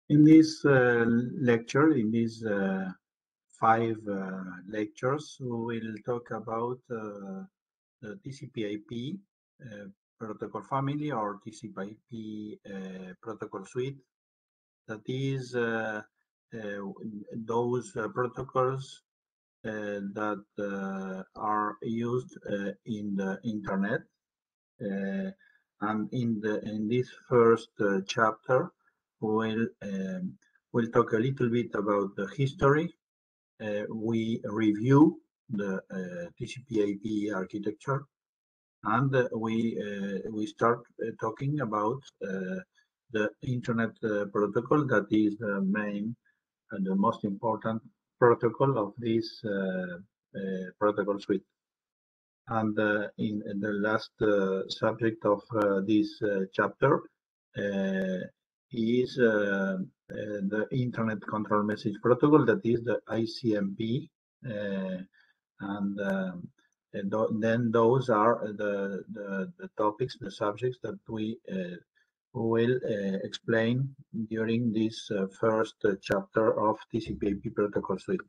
In this lecture, in these 5 lectures, we will talk about the TCPIP protocol family or TCPIP protocol suite. That is those protocols that are used in the internet. And in this first chapter, we'll talk a little bit about the history. We review the TCP/IP architecture, and we start talking about the internet protocol that is the main and the most important protocol of this protocol suite. And in the last subject of this chapter is the Internet Control Message Protocol, that is the ICMP, and then those are the topics, the subjects that we will explain during this first chapter of TCP/IP protocol suite.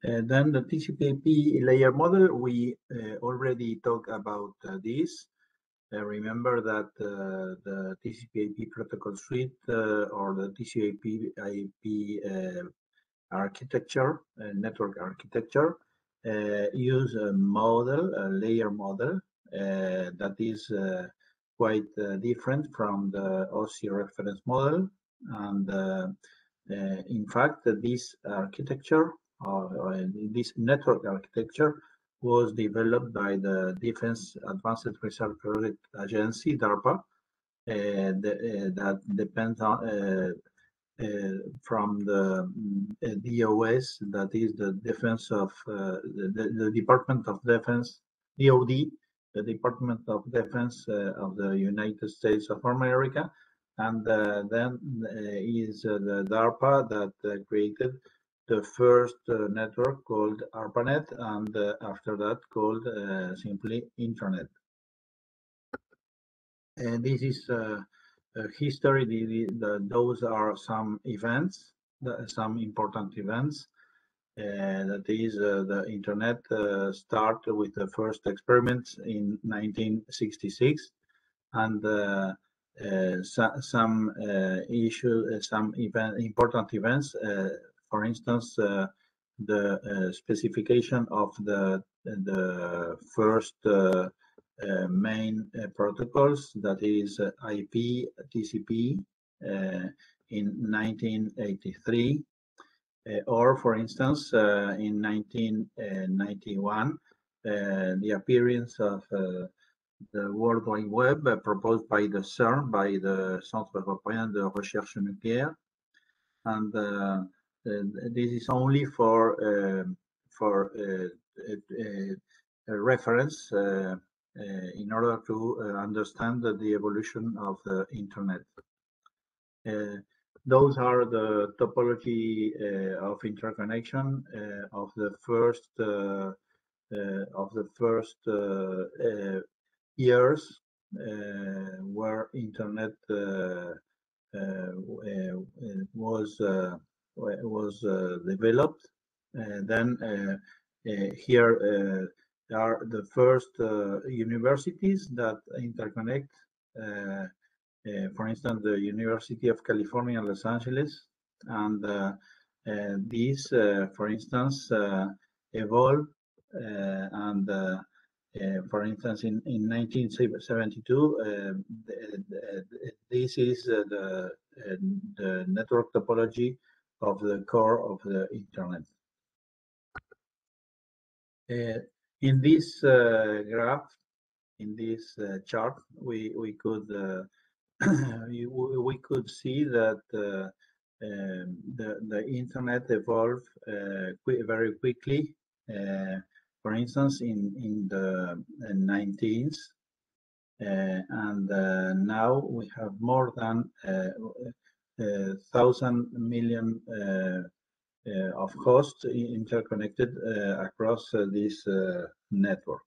Then the TCP/IP layer model, we already talked about this. Remember that the TCP/IP protocol suite or the TCP/IP architecture, network architecture, use a model, a layer model that is quite different from the OSI reference model. And in fact, this architecture, this network architecture, was developed by the Defense Advanced Research Project Agency, DARPA, that depends on from the DOS, that is the Defense of the Department of Defense, DOD, the Department of Defense of the United States of America, and then is the DARPA that created the first network called ARPANET, and after that called simply Internet. And this is history. Those are some events, some important events. That is, the Internet started with the first experiments in 1966, and some issues, some important events. For instance, the specification of the first main protocols, that is IP, TCP, in 1983, or for instance, in 1991, the appearance of the World Wide Web proposed by the CERN, by the Centre Européen de Recherche Nucléaire, and this is only for a reference in order to understand the evolution of the internet. Those are the topology of interconnection of the first years where internet was developed. Then here are the first universities that interconnect. For instance, the University of California, Los Angeles, and these, for instance, evolved, and for instance, in 1972, this is the network topology of the core of the internet. In this graph, in this chart, we could we could see that the internet evolved very quickly. For instance, in the 19th, and now we have more than 1,000 million of hosts interconnected across this network.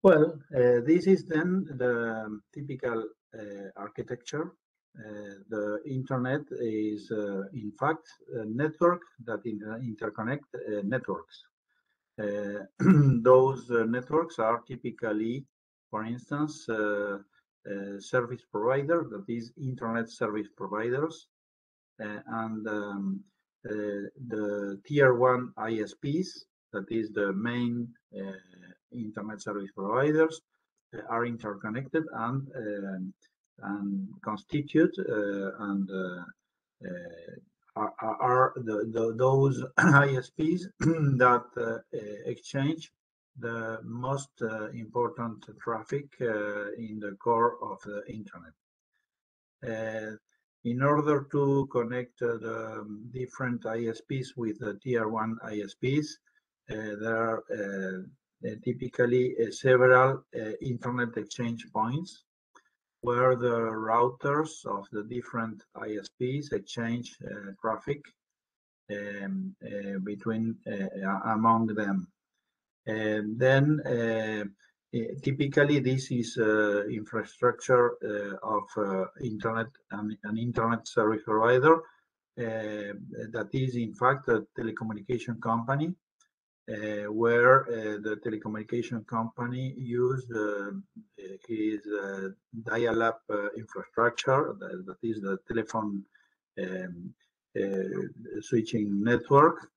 Well, this is then the typical architecture. The internet is, in fact, a network that interconnect networks. Those networks are typically, for instance, service provider, that is internet service providers, and the tier one ISPs, that is the main internet service providers, are interconnected and constitute and are those ISPs that exchange the most important traffic in the core of the internet. In order to connect the different ISPs with the tier one ISPs, there are typically several internet exchange points where the routers of the different ISPs exchange traffic between among them. And then typically this is infrastructure of internet and an internet service provider that is in fact a telecommunication company where the telecommunication company used his dial-up infrastructure, that is the telephone switching network,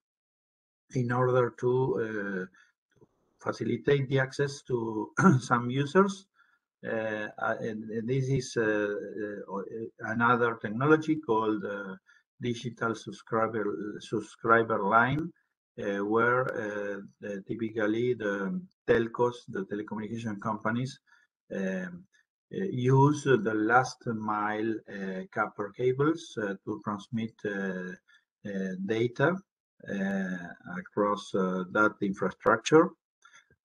in order to facilitate the access to some users. And this is another technology called digital subscriber line, where typically the telcos, the telecommunication companies, use the last mile copper cables to transmit data across that infrastructure.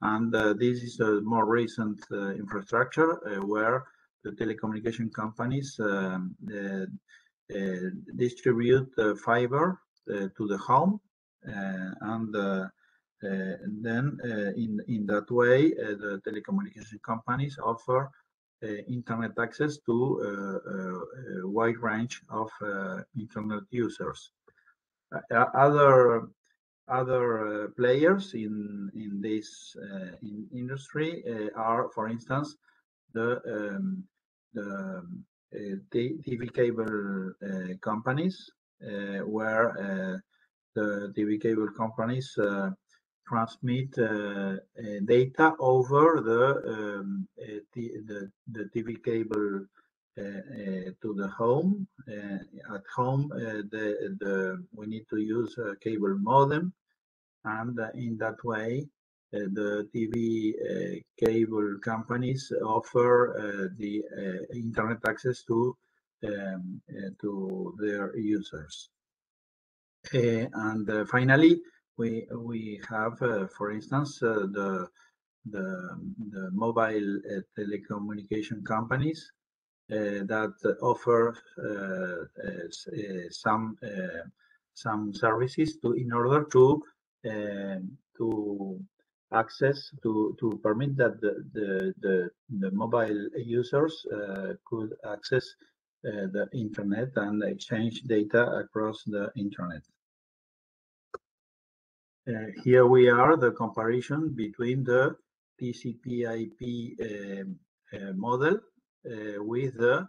And this is a more recent infrastructure where the telecommunication companies distribute fiber to the home, and then in that way the telecommunication companies offer internet access to a wide range of internet users. Other players in this industry are, for instance, the TV cable companies, where the TV cable companies transmit data over the TV cable to the home. At home, we need to use a cable modem, and in that way, the TV cable companies offer the internet access to their users. And finally, we have, for instance, the mobile telecommunication companies that offer some services in order to access to permit that the mobile users could access the internet and exchange data across the internet. Here we are, the comparison between the TCPIP model with the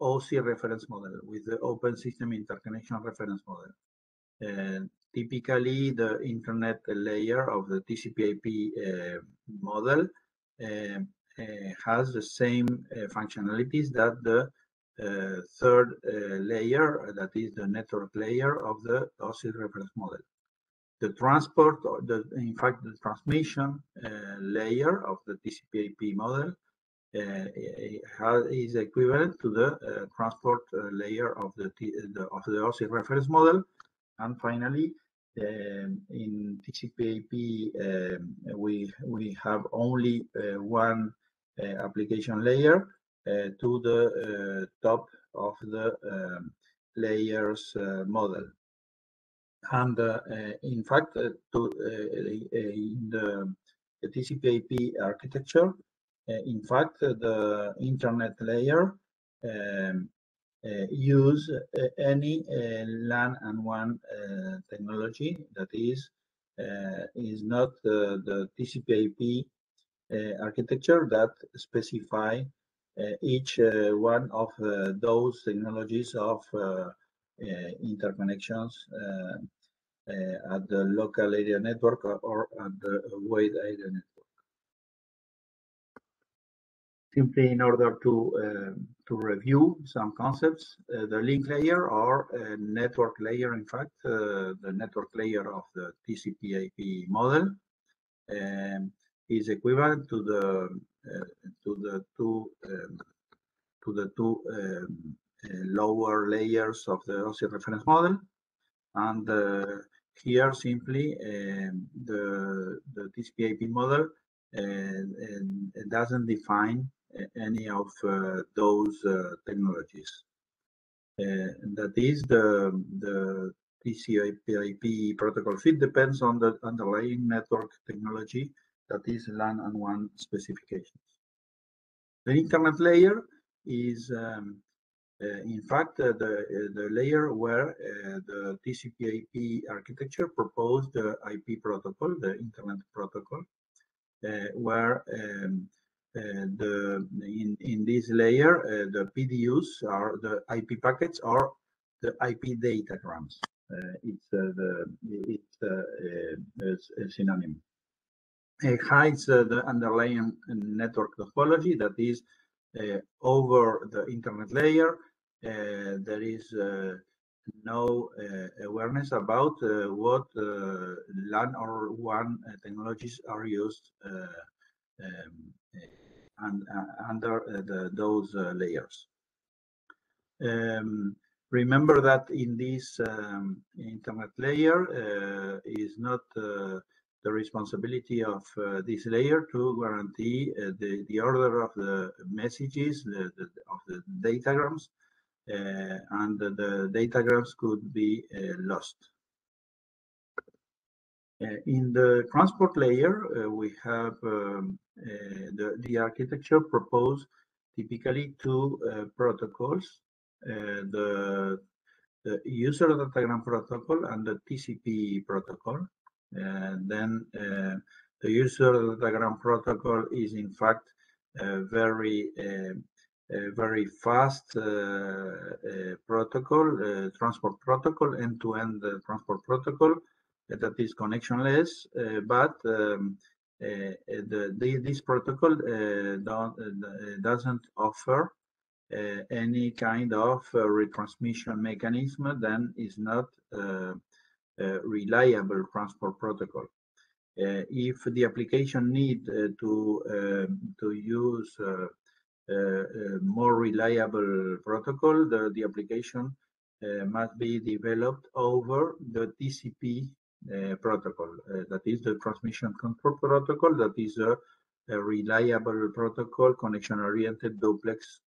OSI reference model, with the Open System Interconnection reference model. Typically, the internet layer of the TCPIP model has the same functionalities that the third layer, that is the network layer of the OSI reference model. The transport, or in fact, the transmission layer of the TCPIP model is equivalent to the transport layer of the OSI reference model. And finally, in TCPIP, we have only one application layer to the top of the layers model. And in fact, in the the TCPIP architecture. In fact, the internet layer use any LAN and WAN technology that is not the TCPIP architecture that specify each one of those technologies of interconnections at the local area network or at the wide area network. Simply in order to review some concepts, the link layer or network layer, in fact, the network layer of the TCPIP model is equivalent to the two lower layers of the OSI reference model, and here simply the TCPIP model doesn't define any of those technologies. That is, the TCPIP protocol fit depends on the underlying network technology, that is LAN and WAN specifications. The internet layer is, in fact, the layer where the TCPIP architecture proposed the IP protocol, the internet protocol, where in this layer the PDUs are the IP packets or the IP datagrams. It's a synonym. It hides the underlying network topology, that is over the internet layer. There is no awareness about what LAN or WAN technologies are used under those layers. Remember that in this internet layer is not the responsibility of this layer to guarantee the order of the messages, of the datagrams, and the datagrams could be lost. In the transport layer, we have the architecture proposed typically two protocols, the user datagram protocol and the TCP protocol. Then the user datagram protocol is in fact very fast protocol, transport protocol, end-to-end transport protocol that is connectionless, but this protocol doesn't offer any kind of retransmission mechanism, then is not reliable transport protocol. If the application need to use more reliable protocol, the application must be developed over the TCP protocol. That is the transmission control protocol. That is a reliable protocol, connection-oriented duplex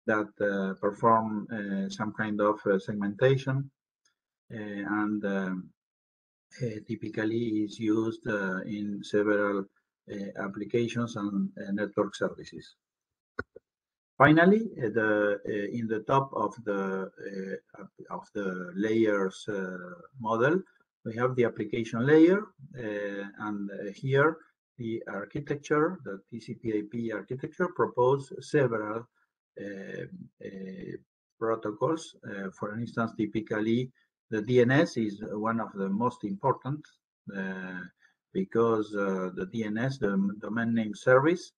that perform some kind of segmentation and typically is used in several applications and network services. Finally, in the top of the layers model, we have the application layer, and here the architecture, the TCPIP architecture, propose several protocols. For instance, typically the DNS is one of the most important because the DNS, the domain name service,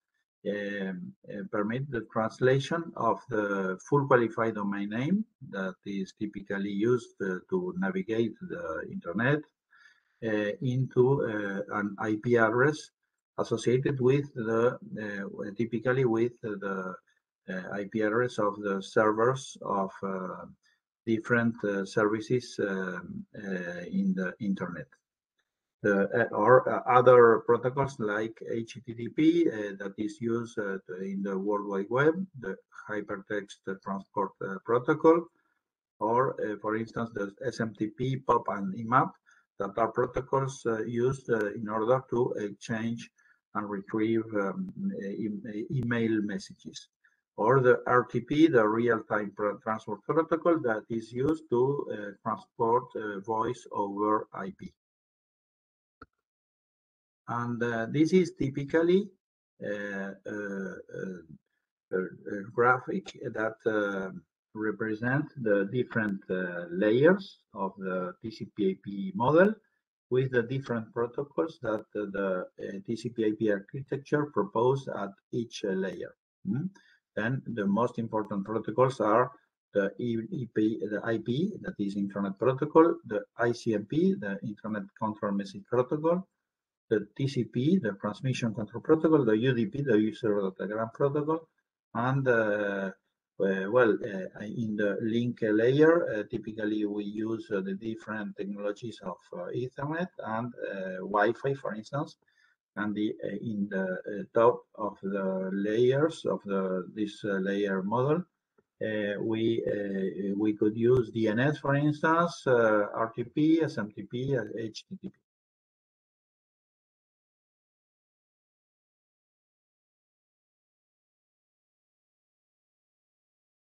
permit the translation of the full qualified domain name that is typically used to navigate the internet into an IP address associated with the typically with the IP address of the servers of different services in the internet. Or other protocols like HTTP that is used in the World Wide Web, the Hypertext Transport Protocol, or for instance the SMTP, POP, and IMAP, that are protocols used in order to exchange and retrieve email messages. Or the RTP, the real-time transport protocol that is used to transport voice over IP. And this is typically a graphic that represent the different layers of the TCPIP model with the different protocols that the TCPIP architecture proposed at each layer. Then the most important protocols are the IP, that is Internet Protocol, the ICMP, the Internet Control Message Protocol, the TCP, the Transmission Control Protocol, the UDP, the User Datagram Protocol, and in the link layer, typically we use the different technologies of Ethernet and Wi-Fi, for instance. And in the top of the layers of this layer model, we could use DNS, for instance, RTP, SMTP, HTTP.